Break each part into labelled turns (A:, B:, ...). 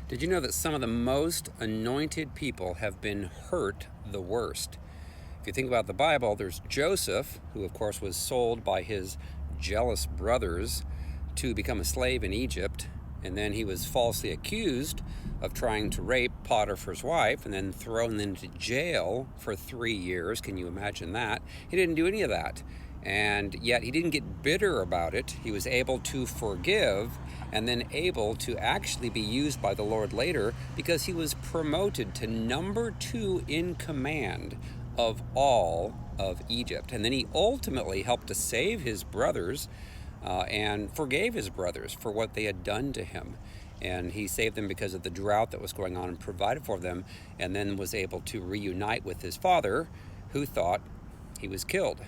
A: Did you know that some of the most anointed people have been hurt the worst? If you think about the Bible, there's Joseph, who of course was sold by his jealous brothers to become a slave in Egypt, and then he was falsely accused of trying to rape Potiphar's wife and then thrown into jail for 3 years. Can you imagine that? He didn't do any of that. And yet he didn't get bitter about it. He was able to forgive and then able to actually be used by the Lord later because he was promoted to number 2 in command of all of Egypt. And then he ultimately helped to save his brothers and forgave his brothers for what they had done to him. And he saved them because of the drought that was going on and provided for them, and then was able to reunite with his father, who thought he was killed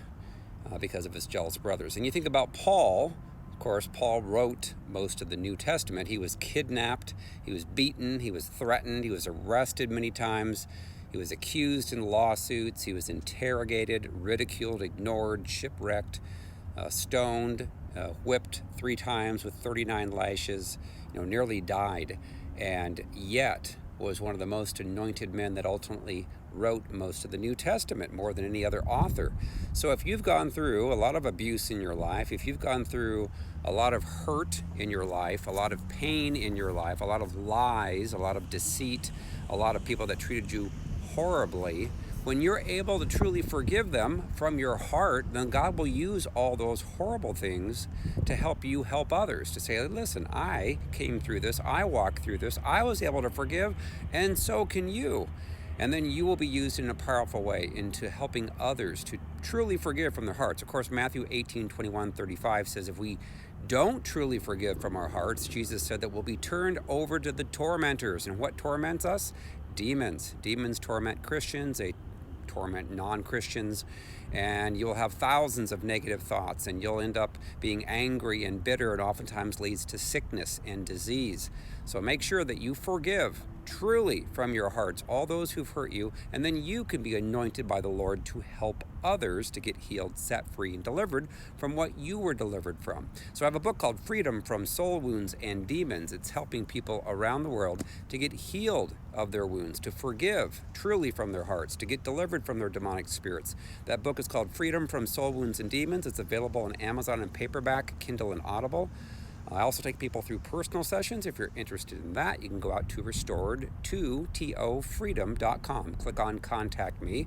A: because of his jealous brothers. And you think about Paul. Of course, Paul wrote most of the New Testament. He was kidnapped, he was beaten, he was threatened, he was arrested many times, he was accused in lawsuits, he was interrogated, ridiculed, ignored, shipwrecked, stoned, whipped 3 times with 39 lashes, nearly died, and yet was one of the most anointed men that ultimately wrote most of the New Testament, more than any other author. So if you've gone through a lot of abuse in your life, if you've gone through a lot of hurt in your life, a lot of pain in your life, a lot of lies, a lot of deceit, a lot of people that treated you horribly, when you're able to truly forgive them from your heart, then God will use all those horrible things to help you help others, to say, listen, I came through this, I walked through this, I was able to forgive, and so can you. And then you will be used in a powerful way into helping others to truly forgive from their hearts. Of course, Matthew 18:21-35 says if we don't truly forgive from our hearts, Jesus said that we'll be turned over to the tormentors. And what torments us? Demons. Demons torment Christians. They torment non-Christians, and you'll have thousands of negative thoughts, and you'll end up being angry and bitter, and oftentimes leads to sickness and disease. So make sure that you forgive truly from your hearts all those who've hurt you, and then you can be anointed by the Lord to help others to get healed, set free, and delivered from what you were delivered from. So I have a book called Freedom from Soul Wounds and Demons. It's helping people around the world to get healed of their wounds, to forgive truly from their hearts, to get delivered from their demonic spirits. That book is called Freedom from Soul Wounds and Demons. It's available on Amazon in paperback, Kindle, and Audible. I also take people through personal sessions. If you're interested in that, you can go out to restored2tofreedom.com. Click on Contact Me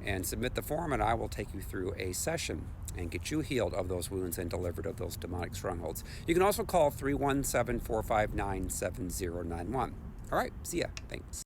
A: and submit the form, and I will take you through a session and get you healed of those wounds and delivered of those demonic strongholds. You can also call 317-459-7091. All right, see ya. Thanks.